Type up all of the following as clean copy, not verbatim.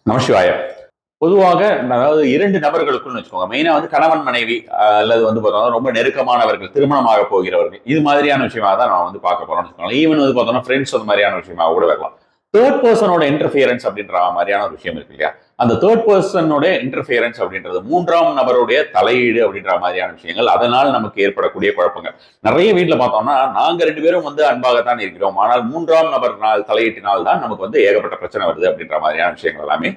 நமசிவாய. பொதுவாக அதாவது 2 நபர்களுக்குள்னு வச்சுக்கோங்க. மெயினா வந்து கணவன், மனைவி அல்லது வந்து பார்த்தோம்னா ரொம்ப நெருக்கமானவர்கள், திருமணமாக போகிறவர்கள். இது மாதிரியான விஷயமா தான் நம்ம வந்து பார்க்க போறோம்னு வச்சுக்கோங்களேன். ஈவன் வந்து பார்த்தோம்னா ஃப்ரெண்ட்ஸ் அந்த மாதிரியான விஷயமா கூட வரலாம். தேர்ட் பெர்சனோட இன்டர்ஃபியரன்ஸ் அப்படின்ற மாதிரியான ஒரு விஷயம் இருக்கு இல்லையா? அந்த தேர்ட் பெர்சனோட இன்டர்ஃபியரன்ஸ் அப்படின்றது 3ஆம் நபருடைய தலையீடு அப்படின்ற மாதிரியான விஷயங்கள். அதனால் நமக்கு ஏற்படக்கூடிய குழப்பங்கள். நெறைய வீட்ல பார்த்தோம்னா, நாங்க 2 பேரும் வந்து அன்பாகத்தான் இருக்கிறோம். ஆனால் 3ஆம் நபர் தலையீட்டினால் தான் நமக்கு வந்து ஏகப்பட்ட பிரச்சனை வருது அப்படின்ற மாதிரியான விஷயங்கள் எல்லாமே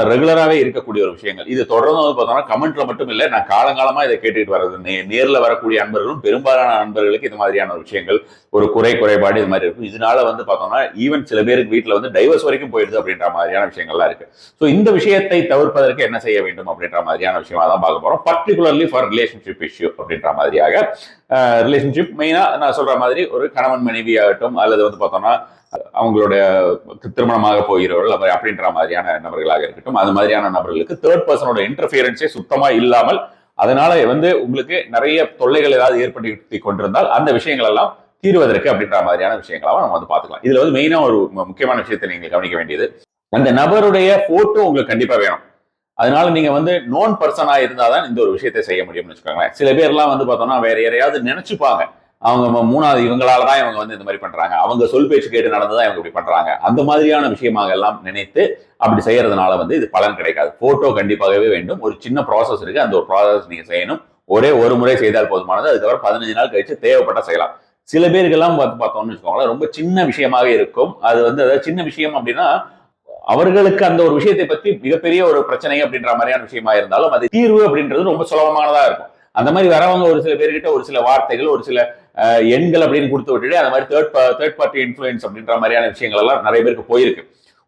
ரெகுலராகவே இருக்கக்கூடிய ஒரு விஷயங்கள். இது தொடர்ந்து வந்து பார்த்தோம்னா கமெண்ட்ல மட்டும் இல்லை, நான் காலங்காலமா இதை கேட்டுட்டு வர்றது. நேர்ல வரக்கூடிய அன்பர்களும் பெரும்பாலான அன்பர்களுக்கு இது மாதிரியான ஒரு விஷயங்கள், ஒரு குறைபாடு இது மாதிரி இருக்கும். இதனால வந்து பார்த்தோம்னா ஈவன் சில பேருக்கு வீட்டில் வந்து டைவர்ஸ் வரைக்கும் போயிடுது அப்படின்ற மாதிரியான விஷயங்கள்லாம் இருக்கு. ஸோ இந்த விஷயத்தை தவிர்ப்பதற்கு என்ன செய்ய வேண்டும் அப்படின்ற மாதிரியான விஷயமா தான் பார்க்க போறோம். பர்டிகுலர்லி ஃபார் ரிலேஷன்ஷிப் இஷ்யூ அப்படின்ற மாதிரியாக ரிலேஷன்ஷிப் மெயினா நான் சொல்ற மாதிரி ஒரு கணவன் மனைவி ஆகட்டும் அல்லது வந்து பார்த்தோம்னா அவங்களுடைய திருமணமாக போகிறவர்கள் அப்படின்ற மாதிரியான நபர்களாக இருக்கட்டும், அது மாதிரியான நபர்களுக்கு தேர்ட் பர்சனோட இன்டர்ஃபியரன்ஸே சுத்தமா இல்லாமல் அதனால வந்து உங்களுக்கு நிறைய தொல்லைகள் ஏதாவது ஏற்படுத்தி கொண்டிருந்தால் அந்த விஷயங்கள் எல்லாம் தீர்வதற்கு அப்படின்ற மாதிரியான விஷயங்களாக நம்ம வந்து பார்த்துக்கலாம். இதுல வந்து மெயினா ஒரு முக்கியமான விஷயத்தை நீங்க கவனிக்க வேண்டியது, அந்த நபருடைய போட்டோ உங்களுக்கு கண்டிப்பா வேணும். அதனால நீங்க வந்து நோன் பர்சனா இருந்தாதான் இந்த ஒரு விஷயத்தை செய்ய முடியும்னு வச்சுக்கோங்களேன். சில பேர்லாம் வந்து பார்த்தோம்னா வேற யாரையாவது நினைச்சுப்பாங்க, அவங்க 3வது இவங்களாலதான் இவங்க வந்து இந்த மாதிரி பண்றாங்க, அவங்க சொல் பேச்சு கேட்டு நடந்துதான் இவங்க இப்படி பண்றாங்க, அந்த மாதிரியான விஷயமாக எல்லாம் நினைத்து அப்படி செய்யறதுனால வந்து இது பலன் கிடைக்காது. போட்டோ கண்டிப்பாகவே வேண்டும். ஒரு சின்ன ப்ராசஸ் இருக்கு, அந்த ஒரு ப்ராசஸ் நீங்க செய்யணும். ஒரே ஒரு முறை செய்தால் போதுமானது. அதுக்கப்புறம் 15 நாள் கழிச்சு தேவைப்பட்ட செய்யலாம். சில பேருக்கெல்லாம் பார்த்தோம்னு வச்சுக்கோங்களேன், ரொம்ப சின்ன விஷயமாக இருக்கும். அது வந்து அதாவது சின்ன விஷயம் அப்படின்னா அவர்களுக்கு அந்த ஒரு விஷயத்தை பற்றி மிகப்பெரிய ஒரு பிரச்சனை அப்படின்ற மாதிரியான விஷயமா இருந்தாலும் அது தீர்வு அப்படின்றது ரொம்ப சுலபமானதா இருக்கும். அந்த மாதிரி வரவங்க ஒரு சில பேர்கிட்ட ஒரு சில வார்த்தைகள், ஒரு சில எண்கள் அப்படின்னு கொடுத்து விட்டுட்டு அந்த மாதிரி தேர்ட் பார்ட்டி இன்ஃபுளுன்ஸ் அப்படின்ற மாதிரியான விஷயங்கள் எல்லாம் நிறைய பேருக்கு போயிருக்கு.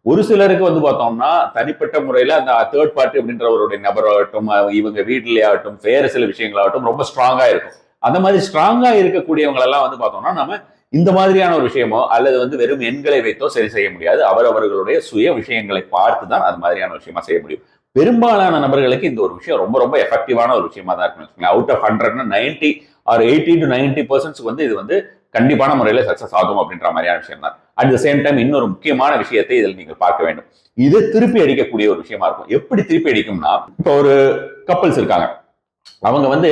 ஒரு சிலருக்கு வந்து பார்த்தோம்னா தனிப்பட்ட முறையில அந்த தேர்ட் பார்ட்டி அப்படின்றவருடைய நபராகட்டும், இவங்க வீட்டிலே ஆகட்டும், வேறு சில விஷயங்களாகட்டும் ரொம்ப ஸ்ட்ராங்கா இருக்கும். அந்த மாதிரி ஸ்ட்ராங்கா இருக்கக்கூடியவங்க எல்லாம் வந்து பார்த்தோம்னா நம்ம இந்த மாதிரியான ஒரு விஷயமோ அல்லது வந்து வெறும் எண்களை வைத்தோ சரி செய்ய முடியாது. அவர்களுடைய சுய விஷயங்களை பார்த்து தான் அது மாதிரியான விஷயமா செய்ய முடியும். பெரும்பாலான நபர்களுக்கு இந்த ஒரு விஷயம் ரொம்ப ரொம்ப எஃபெக்டிவான ஒரு விஷயமா தான் இருக்கும். அவுட் ஆஃப் 100 90 ஆர் 80 to 90% வந்து இது வந்து கண்டிப்பான முறையில் சக்சஸ் ஆகும் அப்படின்ற மாதிரியான விஷயம் தான். அட் த சேம் டைம் இன்னொரு முக்கியமான விஷயத்தை இதில் நீங்கள் பார்க்க வேண்டும். இது திருப்பி அடிக்கக்கூடிய ஒரு விஷயமா இருக்கும். எப்படி திருப்பி அடிக்கும்னா, இப்போ ஒரு கப்பல்ஸ் இருக்காங்க, அவங்க வந்து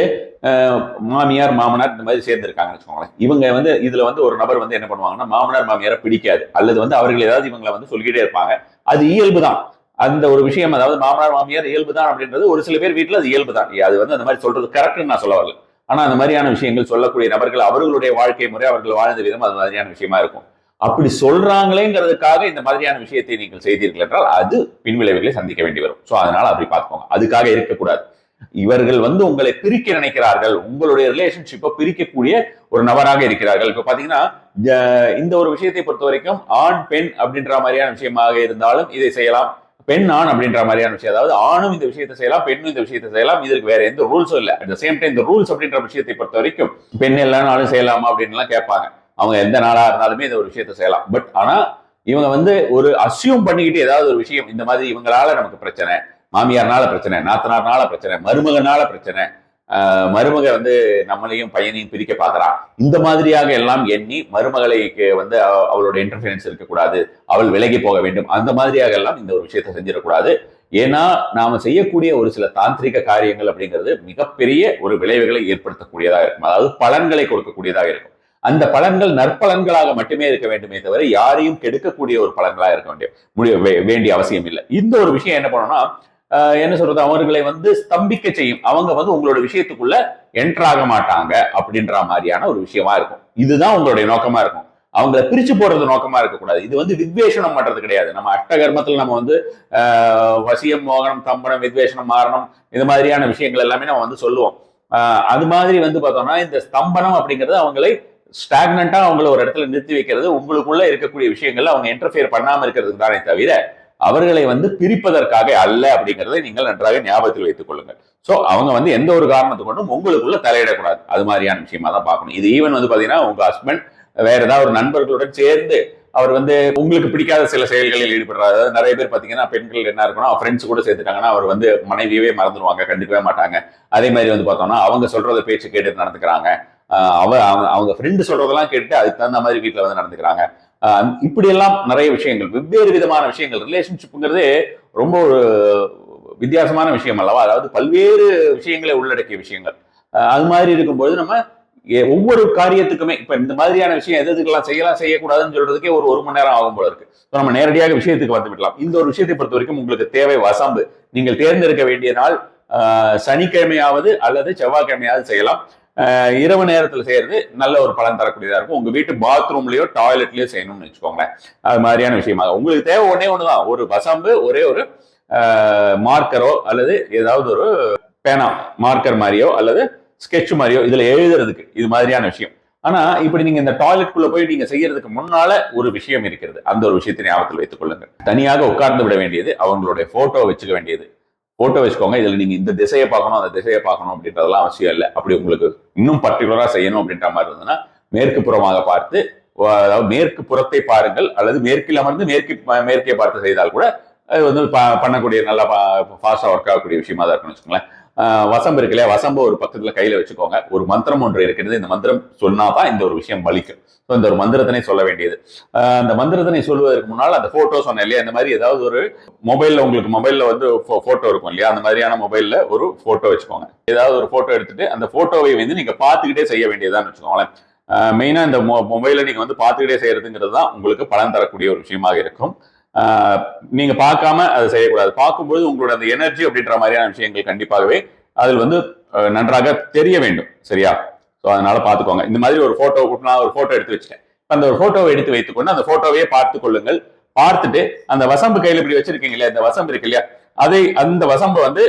மாமியார் மாமனார் இந்த மாதிரி சேர்ந்திருக்காங்கன்னு வச்சுக்கோங்களேன். இவங்க வந்து இதுல வந்து ஒரு நபர் வந்து என்ன பண்ணுவாங்கன்னா மாமனார் மாமியாரை பிடிக்காது அல்லது வந்து அவர்கள் ஏதாவது இவங்களை வந்து சொல்லிக்கிட்டே இருப்பாங்க. அது இயல்பு தான். அந்த ஒரு விஷயம், அதாவது மாமனார் மாமியார் இயல்பு தான் அப்படின்றது ஒரு சில பேர் வீட்டுல அது இயல்பு தான். அது வந்து அந்த மாதிரி சொல்றது கரெக்ட்னு நான் சொல்ல வரல. ஆனா அந்த மாதிரியான விஷயங்கள் சொல்லக்கூடிய நபர்கள் அவர்களுடைய வாழ்க்கை முறை, அவர்கள் வாழ்ந்த விதம் அது மாதிரியான விஷயமா இருக்கும். அப்படி சொல்றாங்களேங்கிறதுக்காக இந்த மாதிரியான விஷயத்தை நீங்கள் செய்தீர்கள் என்றால் அது பின்விளைவுகளை சந்திக்க வேண்டி வரும். சோ அதனால அப்படி பார்த்துக்கோங்க. அதுக்காக இருக்கக்கூடாது. இவர்கள் வந்து உங்களை பிரிக்க நினைக்கிறார்கள், உங்களுடைய ரிலேஷன்ஷிப்பை பிரிக்கக்கூடிய ஒரு நபராக இருக்கிறார்கள். இப்ப பாத்தீங்கன்னா இந்த ஒரு விஷயத்தை பொறுத்த வரைக்கும் ஆண் பெண் அப்படின்ற மாதிரியான விஷயமாக இருந்தாலும் இதை செய்யலாம். பெண் ஆண் அப்படின்ற மாதிரியான விஷயம், அதாவது ஆணும் இந்த விஷயத்தை செய்யலாம், பெண்ணும் இந்த விஷயத்தை செய்யலாம். இதற்கு வேற எந்த ரூல்ஸும் இல்லை. அட் த சேம் டைம் இந்த ரூல்ஸ் அப்படின்ற விஷயத்தை பொறுத்த வரைக்கும் பெண் எல்லா நாளும் செய்யலாமா அப்படின்னு எல்லாம் கேட்பாங்க. அவங்க எந்த நாளா இருந்தாலுமே இந்த ஒரு விஷயத்தை செய்யலாம். பட் ஆனா இவங்க வந்து ஒரு அசியூம் பண்ணிக்கிட்டு ஏதாவது ஒரு விஷயம், இந்த மாதிரி இவங்களால நமக்கு பிரச்சனை, மாமியார்னால பிரச்சனை, நாத்தனார்னால பிரச்சனை, மருமகனால பிரச்சனை, மருமக வந்து நம்மளையும் பையனையும் பிரிக்க பார்க்கறான், இந்த மாதிரியாக எல்லாம் எண்ணி மருமகளை வந்து அவளோட இன்டர்ஃபியரன்ஸ் இருக்கக்கூடாது, அவள் விலகி போக வேண்டும், அந்த மாதிரியாக எல்லாம் இந்த ஒரு விஷயத்தை செஞ்சிடக்கூடாது. ஏன்னா நாம செய்யக்கூடிய ஒரு சில தாந்திரிக காரியங்கள் அப்படிங்கிறது மிகப்பெரிய ஒரு விளைவுகளை ஏற்படுத்தக்கூடியதாக இருக்கும். அதாவது பலன்களை கொடுக்கக்கூடியதாக இருக்கும். அந்த பலன்கள் நற்பலன்களாக மட்டுமே இருக்க வேண்டுமே தவிர யாரையும் கெடுக்கக்கூடிய ஒரு பலன்களாக இருக்க வேண்டிய அவசியம் இல்லை. இந்த ஒரு விஷயம் என்ன பண்ணணும்னா, என்ன சொல்றது, அவர்களை வந்து ஸ்தம்பிக்க செய்யும். அவங்க வந்து உங்களோட விஷயத்துக்குள்ள என்டர் மாட்டாங்க அப்படின்ற மாதிரியான ஒரு விஷயமா இருக்கும். இதுதான் உங்களுடைய நோக்கமா இருக்கும். அவங்களை பிரிச்சு போடுறது நோக்கமா இருக்கக்கூடாது. இது வந்து வித்வேஷனம் பண்றது கிடையாது. நம்ம அஷ்டகர்மத்தில் நம்ம வந்து வசியம், மோகனம், தம்பனம், வித்வேஷனம், மாரணம், இது மாதிரியான விஷயங்கள் எல்லாமே நம்ம வந்து சொல்லுவோம். அது மாதிரி வந்து பார்த்தோம்னா இந்த ஸ்தம்பனம் அப்படிங்கிறது அவங்களை ஸ்டாக்னண்டா அவங்கள ஒரு இடத்துல நிறுத்தி வைக்கிறது, உங்களுக்குள்ள இருக்கக்கூடிய விஷயங்கள்ல அவங்க இன்டர்ஃபியர் பண்ணாம இருக்கிறதுக்கு தானே தவிர அவர்களை வந்து பிரிப்பதற்காக அல்ல அப்படிங்கிறதை நீங்கள் நன்றாக ஞாபகத்தில் வைத்துக் கொள்ளுங்கள். சோ அவங்க வந்து எந்த ஒரு காரணத்தை கொண்டும் உங்களுக்குள்ள தலையிடக்கூடாது. அது மாதிரியான விஷயமா தான் பார்க்கணும். இது ஈவன் வந்து பாத்தீங்கன்னா உங்க ஹஸ்பண்ட் வேற ஏதாவது ஒரு நண்பர்களுடன் சேர்ந்து அவர் வந்து உங்களுக்கு பிடிக்காத சில செயல்களில் ஈடுபடுறாரு. அதாவது நிறைய பேர் பாத்தீங்கன்னா பெண்கள் என்ன இருக்கணும், ஃப்ரெண்ட்ஸ் கூட சேர்த்துட்டாங்கன்னா அவர் வந்து மனைவியவே மறந்துடுவாங்க, கண்டுக்கவே மாட்டாங்க. அதே மாதிரி வந்து பார்த்தோம்னா அவங்க சொல்றத பேச்சு கேட்டு நடந்துக்கிறாங்க. அவங்க ஃப்ரெண்டு சொல்றதெல்லாம் கேட்டு அதுக்கு தகுந்த மாதிரி வீட்டுல வந்து நடந்துக்கிறாங்க. இப்படி எல்லாம் நிறைய விஷயங்கள், வெவ்வேறு விதமான விஷயங்கள். ரிலேஷன்ஷிப்ங்கிறது ரொம்ப ஒரு வித்தியாசமான விஷயம் அல்லவா, அதாவது பல்வேறு விஷயங்களை உள்ளடக்கிய விஷயங்கள். அது மாதிரி இருக்கும்போது நம்ம ஒவ்வொரு காரியத்துக்குமே இப்ப இந்த மாதிரியான விஷயம் எதுக்கெல்லாம் செய்யலாம் செய்யக்கூடாதுன்னு சொல்றதுக்கே ஒரு மணி நேரம் ஆகும் போல இருக்கு. நம்ம நேரடியாக விஷயத்துக்கு வந்து விடலாம். இந்த ஒரு விஷயத்தை பொறுத்த வரைக்கும் உங்களுக்கு தேவை வசம்பு. நீங்கள் தேர்ந்தெடுக்க வேண்டிய நாள் சனிக்கிழமையாவது அல்லது செவ்வாய்க்கிழமையாவது செய்யலாம். இரவு நேரத்தில் செய்யறது நல்ல ஒரு பலன் தரக்கூடியதா இருக்கும். உங்க வீட்டு பாத்ரூம்லயோ டாய்லெட்லயோ செய்யணும்னு வச்சுக்கோங்களேன். அது மாதிரியான விஷயமாக உங்களுக்கு தேவை ஒண்ணுதான், ஒரு வசம்பு, ஒரே ஒரு மார்க்கரோ அல்லது ஏதாவது ஒரு பேனா மார்க்கர் மாதிரியோ அல்லது ஸ்கெட்ச் மாதிரியோ இதுல எழுதுறதுக்கு, இது மாதிரியான விஷயம். ஆனா இப்படி நீங்க இந்த டாய்லெட்குள்ள போய் நீங்க செய்யறதுக்கு முன்னால ஒரு விஷயம் இருக்கிறது. அந்த ஒரு விஷயத்தை ஞாபகத்தில் வைத்துக் கொள்ளுங்கள். தனியாக உட்கார்ந்து விட வேண்டியது, அவங்களுடைய போட்டோ வச்சுக்க வேண்டியது. போட்டோ வச்சுக்கோங்க. இதுல நீங்க இந்த திசையை பார்க்கணும் அந்த திசையை பார்க்கணும் அப்படின்றதெல்லாம் அவசியம் இல்லை. அப்படி உங்களுக்கு இன்னும் பர்டிகுலரா செய்யணும் அப்படின்ற மாதிரி இருந்ததுன்னா மேற்கு புறமாக பார்த்து, அதாவது மேற்கு புறத்தை பாருங்கள், அல்லது மேற்கில் அமர்ந்து மேற்கே பார்த்து செய்தால் கூட அது வந்து பண்ணக்கூடிய நல்லா ஃபாஸ்டா ஒர்க் ஆகக்கூடிய விஷயமா தான் இருக்குன்னு வச்சுக்கோங்களேன். வசம்பு இருக்கு இல்லையா, வசம்பு ஒரு பக்கத்துல கையில வச்சுக்கோங்க. ஒரு மந்திரம் ஒன்று இருக்கிறது. இந்த மந்திரம் சொன்னாதான் இந்த ஒரு விஷயம் பலிக்கும். இந்த ஒரு மந்திரத்தினை சொல்ல வேண்டியது. அந்த மந்திரத்தினை சொல்வதற்கு முன்னால் அந்த போட்டோ சொன்னேன் இல்லையா, இந்த மாதிரி ஏதாவது ஒரு மொபைல்ல, உங்களுக்கு மொபைல்ல வந்து போட்டோ இருக்கும் இல்லையா, அந்த மாதிரியான மொபைல்ல ஒரு போட்டோ வச்சுக்கோங்க. ஏதாவது ஒரு போட்டோ எடுத்துட்டு அந்த போட்டோவை வந்து நீங்க பார்த்துக்கிட்டே செய்ய வேண்டியதான்னு வச்சுக்கோங்களேன். மெயினா இந்த மொபைலை நீங்க வந்து பார்த்துக்கிட்டே செய்யறதுங்கிறது தான் உங்களுக்கு பலன் தரக்கூடிய ஒரு விஷயமாக இருக்கும். நீங்க பார்க்காம அதை செய்யக்கூடாது. பார்க்கும்போது உங்களோட அந்த எனர்ஜி அப்படின்ற மாதிரியான விஷயங்கள் கண்டிப்பாகவே அதில் வந்து நன்றாக தெரிய வேண்டும். சரியா? ஸோ அதனால பார்த்துக்கோங்க. இந்த மாதிரி ஒரு போட்டோ, நான் ஒரு போட்டோ எடுத்து வச்சுட்டேன். அந்த ஒரு போட்டோவை எடுத்து வைத்துக்கொண்டு அந்த போட்டோவையே பார்த்து கொள்ளுங்கள். பார்த்துட்டு அந்த வசம்பு கையில் இப்படி வச்சிருக்கீங்க இல்லையா, இந்த வசம்பு இருக்கு இல்லையா, அந்த வசம்பு வந்து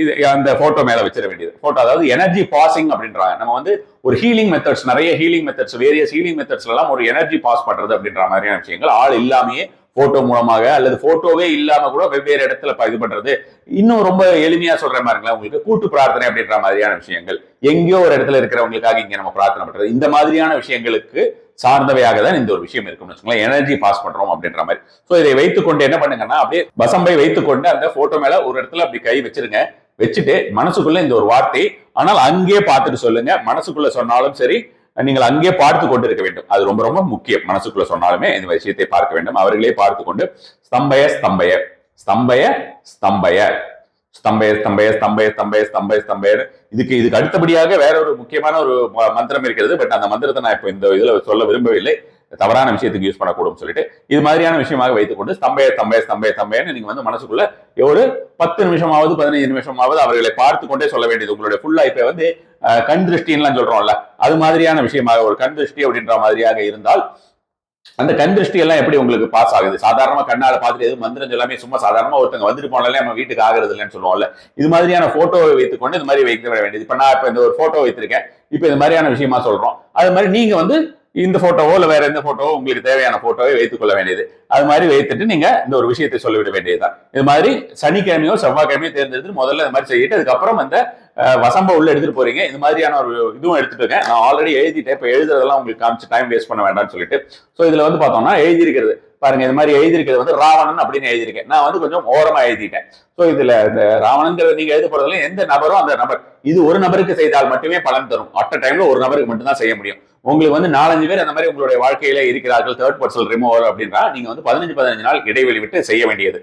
இது அந்த போட்டோ மேல வச்சிட வேண்டியது. போட்டோ அதாவது எனர்ஜி பாசிங் அப்படின்றாங்க. நம்ம வந்து ஒரு ஹீலிங் மெத்தட்ஸ், நிறைய ஹீலிங் மெத்தட்ஸ், வேரியஸ் ஹீலிங் மெத்தட்ஸ்ல எல்லாம் ஒரு எனர்ஜி பாஸ் பண்றது அப்படின்ற மாதிரியான விஷயங்கள் ஆள் இல்லாமையே போட்டோ மூலமாக அல்லது போட்டோவே இல்லாம கூட வெவ்வேறு இடத்துல இது பண்றது. இன்னும் ரொம்ப எளிமையா சொல்ற மாதிரிங்களா, உங்களுக்கு கூட்டு பிரார்த்தனை அப்படின்ற மாதிரியான விஷயங்கள், எங்கேயோ ஒரு இடத்துல இருக்கிறவங்களுக்காக இங்க நம்ம பிரார்த்தனை பண்றது, இந்த மாதிரியான விஷயங்களுக்கு சார்ந்தவையாக தான் இந்த ஒரு விஷயம் இருக்கும்னு வச்சுக்கோங்களேன். எனர்ஜி பாஸ் பண்றோம் அப்படின்ற மாதிரி. ஸோ இதை வைத்துக்கொண்டு என்ன பண்ணுங்கன்னா, அப்படியே வசம்பை வைத்துக்கொண்டு அந்த போட்டோ மேல ஒரு இடத்துல அப்படி கை வச்சிருங்க. வச்சுட்டு மனசுக்குள்ள இந்த ஒரு வார்த்தை, ஆனால் அங்கே பார்த்துட்டு சொல்லுங்க. மனசுக்குள்ள சொன்னாலும் சரி, நீங்கள் அங்கே பார்த்து கொண்டு இருக்க வேண்டும். அது ரொம்ப ரொம்ப முக்கியம். மனசுக்குள்ள சொன்னாலுமே இந்த விஷயத்தை பார்க்க வேண்டும். அவர்களே பார்த்து கொண்டு ஸ்தம்பய ஸ்தம்பய ஸ்தம்பய ஸ்தம்பய ஸ்தம்பய ஸ்தம்பய ஸ்தம்பய ஸ்தம்பய ஸ்தம்பய ஸ்தம்பய. இதுக்கு அடுத்தபடியாக வேற ஒரு முக்கியமான ஒரு மந்திரம் இருக்கிறது. பட் அந்த மந்திரத்தை நான் இப்போ இந்த இதுல சொல்ல விரும்பவில்லை, தவறான விஷயத்துக்கு யூஸ் பண்ணக்கூடும் சொல்லிட்டு இது மாதிரியான விஷயமாக வைத்துக்கொண்டு ஸ்தம்பய ஸ்தம்பய ஸ்தம்பய ஸ்தம்பயன்னு நீங்க வந்து மனசுக்குள்ள ஒரு 10 நிமிஷமாவது 15 நிமிஷமாவது அவர்களை பார்த்து கொண்டே சொல்ல வேண்டியது. உங்களுடைய ஃபுல் லைஃபை வந்து கண் திருஷ்டின்லாம் சொல்றோம்ல, அது மாதிரியான விஷயமாக ஒரு கண் திருஷ்டி அப்படின்ற மாதிரியாக இருந்தால் அந்த கண் திருஷ்டி எல்லாம் எப்படி உங்களுக்கு பாஸ் ஆகுது? சாதாரணமா கண்ணால பார்த்துட்டு எதுவும் மந்திரம் எல்லாமே சும்மா சாதாரணமா ஒருத்தங்க வந்துட்டு போனாலே நம்ம வீட்டுக்கு ஆகிறது இல்லைன்னு சொல்லுவோம்ல, இது மாதிரியான போட்டோவை வைத்துக்கொண்டு இது மாதிரி வைக்க வேண்டியது. இப்ப நான் இப்ப இந்த ஒரு போட்டோ வைத்திருக்கேன், இப்ப இது மாதிரியான விஷயமா சொல்றோம். அது மாதிரி நீங்க வந்து இந்த போட்டோவோ இல்ல வேற எந்த போட்டோவோ உங்களுக்கு தேவையான போட்டோவை வைத்துக் கொள்ள வேண்டியது. அது மாதிரி வைத்துட்டு நீங்க இந்த ஒரு விஷயத்தை சொல்லிவிட வேண்டியதுதான். இது மாதிரி சனிக்கிழமையோ செவ்வாய்க்கிழமையோ தேர்ந்தெடுத்து முதல்ல இந்த மாதிரி செய்யிட்டு அதுக்கப்புறம் அந்த வசம்ப உள்ள எடுத்துட்டு போறீங்க. இந்த மாதிரியான ஒரு இதுவும் எடுத்துட்டு இருக்கேன். நான் ஆல்ரெடி எழுதிட்டேன். இப்ப எழுதுறதெல்லாம் உங்களுக்கு காமிச்சு டைம் வேஸ்ட் பண்ண வேண்டாம்னு சொல்லிட்டு. சோ இதுல வந்து பார்த்தோம்னா எழுதியிருக்கிறது பாருங்க, இது மாதிரி எழுதியிருக்கிறது வந்து ராவணன் அப்படின்னு எழுதியிருக்கேன். நான் வந்து கொஞ்சம் ஓரமா எழுதிட்டேன். சோ இதுல இந்த ராவணன்கிறது நீங்க எழுத போறதுல எந்த நபரும் அந்த நபர், இது ஒரு நபருக்கு செய்தால் மட்டுமே பலன் தரும். அட் டைம்ல ஒரு நபருக்கு மட்டும் தான் செய்ய முடியும். உங்களுக்கு வந்து 4-5 பேர் அந்த மாதிரி உங்களுடைய வாழ்க்கையில இருக்கிறார்கள், தேர்ட் பர்சன் ரிமூவர் அப்படின்னா நீங்க வந்து 15 நாள் இடைவெளி விட்டு செய்ய வேண்டியது.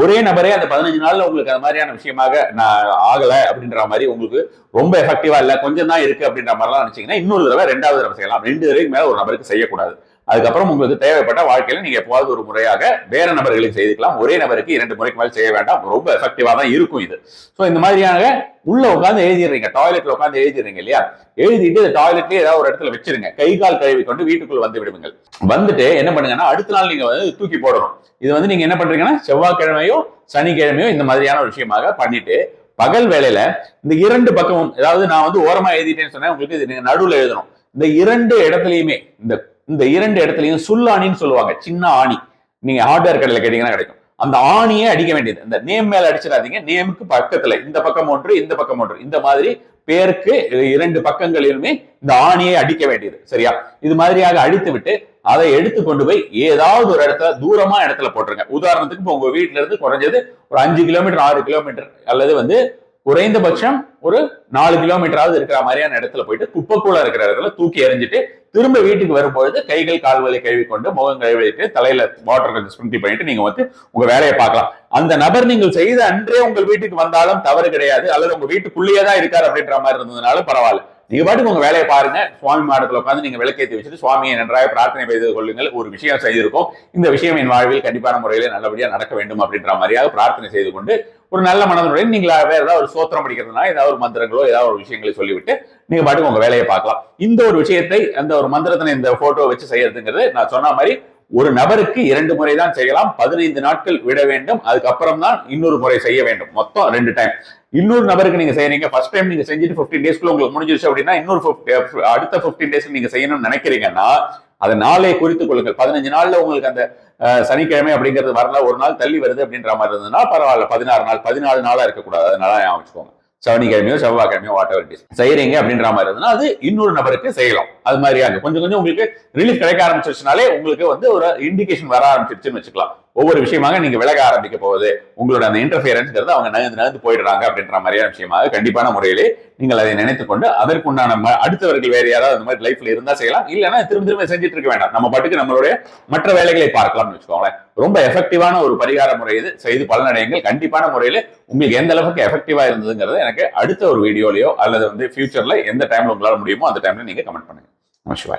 ஒரே நபரே அந்த 15 நாள்ல உங்களுக்கு அந்த மாதிரியான விஷயமாக நான் ஆகல அப்படின்ற மாதிரி உங்களுக்கு ரொம்ப எஃபெக்டிவா இல்ல, கொஞ்சம் தான் இருக்கு அப்படின்ற மாதிரிலாம் நினைச்சீங்கன்னா இன்னொரு தடவை 2வது தடவை செய்யலாம். 2 தடவைக்கு மேல ஒரு நபருக்கு செய்யக்கூடாது. அதுக்கப்புறம் உங்களுக்கு தேவைப்பட்ட வாழ்க்கையில நீங்க எப்போது ஒரு முறையாக வேற நபர்களுக்கு செய்துக்கலாம். ஒரே நபருக்கு 2 முறைக்கு மேல் செய்ய வேண்டாம். ரொம்ப எஃபெக்டிவா தான் இருக்கும் இது. சோ இந்த மாதிரியாக உள்ள உட்காந்து எழுதிடுறீங்க, டாய்லெட்ல உட்காந்து எழுதிடுறீங்க இல்லையா, எழுதிட்டு டாய்லெட்லயே ஏதாவது ஒரு இடத்துல வச்சிருங்க. கை கால் கழுவி கொண்டு வீட்டுக்குள்ள வந்து விடுவீங்க. வந்துட்டு என்ன பண்ணுங்கன்னா அடுத்த நாள் நீங்க வந்து தூக்கி போடணும். இது வந்து நீங்க என்ன பண்றீங்கன்னா செவ்வாய்க்கிழமையோ சனிக்கிழமையோ இந்த மாதிரியான ஒரு விஷயமாக பண்ணிட்டு பகல் வேளையில இந்த 2 பக்கமும், அதாவது நான் வந்து ஓரமா எழுதிட்டேன்னு சொன்னேன், உங்களுக்கு இது நீங்க நடுவுல எழுதணும். இந்த 2 இடத்துலயுமே இந்த 2 இடத்துலயும் சுல்லாணின்னு சொல்லுவாங்க, சின்ன ஆணி. நீங்க ஹார்ட்வேர் கடையில கேட்டீங்கன்னா கிடைக்கும். அந்த ஆணியே அடிக்க வேண்டியது. இந்த நேம் மேல அடிச்சிடாதீங்க, நேமுக்கு பக்கத்துல இந்த பக்கம் ஒன்று இந்த பக்கம் ஒன்று, இந்த மாதிரி பேருக்கு 2 பக்கங்களிலுமே இந்த ஆணியை அடிக்க வேண்டியது. சரியா? இது மாதிரியாக அடித்து விட்டு அதை எடுத்து கொண்டு போய் ஏதாவது ஒரு இடத்துல தூரமா இடத்துல போட்டுருங்க. உதாரணத்துக்கு இப்போ உங்க வீட்டுல இருந்து குறைஞ்சது ஒரு 5 கிலோமீட்டர் 6 கிலோமீட்டர் அல்லது வந்து குறைந்தபட்சம் ஒரு 4 கிலோமீட்டராவது இருக்கிற மாதிரியான இடத்துல போயிட்டு குப்பைக்குள்ள இருக்கிற இடத்துல தூக்கி எறிஞ்சிட்டு திரும்ப வீட்டுக்கு வரும்பொழுது கைகள் கால்களை கழுவி கொண்டு முகம் கழுவிட்டு தலையில வாட்டர் கொஞ்சம் ஸ்பிரிங்கிள் பண்ணிட்டு நீங்க வந்து உங்க வேலையை பார்க்கலாம். அந்த நபர் நீங்கள் செய்த அன்றே உங்கள் வீட்டுக்கு வந்தாலும் தவறு கிடையாது, அல்லது உங்க வீட்டுக்குள்ளேயே தான் இருக்காரு அப்படின்ற மாதிரி இருந்ததுனாலும் பரவாயில்ல. நீங்க பாட்டுக்கு உங்க வேலையை பாருங்க, சுவாமி மாடத்துல உட்காந்து நீங்க விளக்கேற்றி வச்சுட்டு சுவாமியை நன்றாக பிரார்த்தனை செய்து கொள்ளுங்கள். ஒரு விஷயம் செய்திருக்கோம், இந்த விஷயம் என் வாழ்வில் கண்டிப்பான முறையில நல்லபடியா நடக்க வேண்டும் அப்படின்ற மாதிரியாக பிரார்த்தனை செய்து கொண்டு ஒரு நல்ல மனதுடன் நீங்களா வேற ஏதாவது ஒரு சோத்திரம் படிக்கிறதுனா ஏதாவது ஒரு மந்திரங்களோ ஏதாவது ஒரு விஷயங்களை சொல்லிவிட்டு நீங்க பாட்டுக்கு உங்க வேலையை பார்க்கலாம். இந்த ஒரு விஷயத்தை அந்த ஒரு மந்திரத்தினை இந்த போட்டோ வச்சு செய்யறதுங்கிறது நான் சொன்ன மாதிரி ஒரு நபருக்கு 2 முறை தான் செய்யலாம். 15 நாட்கள் விட வேண்டும், அதுக்கப்புறம் தான் இன்னொரு முறை செய்ய வேண்டும். மொத்தம் 2 டைம். இன்னொரு நபருக்கு நீங்க செய்யறீங்க, ஃபர்ஸ்ட் டைம் நீங்க செஞ்சுட்டு 15 டேஸ்க்குள்ள உங்களுக்கு முடிஞ்சிருச்சு அப்படின்னா இன்னொரு அடுத்த 15 டேஸ் நீங்க செய்யணும்னு நினைக்கிறீங்கன்னா அதை நாளே குறித்துக் கொள்ளுங்கள். 15 நாள்ல உங்களுக்கு அந்த சனிக்கிழமை அப்படிங்கிறது வரல, ஒரு நாள் தள்ளி வருது அப்படின்ற மாதிரி இருந்ததுன்னா பரவாயில்ல, 16 நாள் 14 நாளா இருக்கக்கூடாது. அதனால ஞாபகம் சனிக்கிழமையோ செவ்வாய்க்கிழமையோ வாட் எவர் இட் இஸ் செய்யறீங்க அப்படின்ற மாதிரி இருந்ததுன்னா அது இன்னொரு நபருக்கு செய்யலாம். அது மாதிரியாக கொஞ்சம் கொஞ்சம் உங்களுக்கு ரிலீஃப் கிடைக்க ஆரம்பிச்சிருச்சுனாலே உங்களுக்கு வந்து ஒரு இண்டிகேஷன் வர ஆரம்பிச்சிருச்சுன்னு வச்சுக்கலாம். ஒவ்வொரு விஷயமாக நீங்க விலக ஆரம்பிக்க போகுது, உங்களோட அந்த இன்டர்ஃபியரன்ஸ்ங்கிறது அவங்க நகர்ந்து போயிடுறாங்க அப்படின்ற மாதிரியான விஷயமாக கண்டிப்பான முறையிலே நீங்கள் அதை நினைத்துக்கொண்டு அதற்குண்டான அடுத்தவர்கள் வேற யாராவது அந்த மாதிரி லைஃப்ல இருந்தா செய்யலாம். இல்லைன்னா திரும்ப செஞ்சுட்டு இருக்க வேண்டாம், நம்ம பாட்டுக்கு நம்மளுடைய மற்ற வேலைகளை பார்க்கலாம்னு வச்சுக்கோங்களேன். ரொம்ப எஃபெக்டிவான ஒரு பரிகார முறை இது, செய்து பலனடையுங்கள். கண்டிப்பான முறையில உங்களுக்கு எந்த அளவுக்கு எஃபெக்டிவா இருந்ததுங்கிறது எனக்கு அடுத்த ஒரு வீடியோலயோ அல்லது வந்து ஃபியூச்சர்ல எந்த டைம்ல உங்களால முடியுமோ அந்த டைம்ல நீங்க கமெண்ட் பண்ணுங்க. நமஸ்கார்.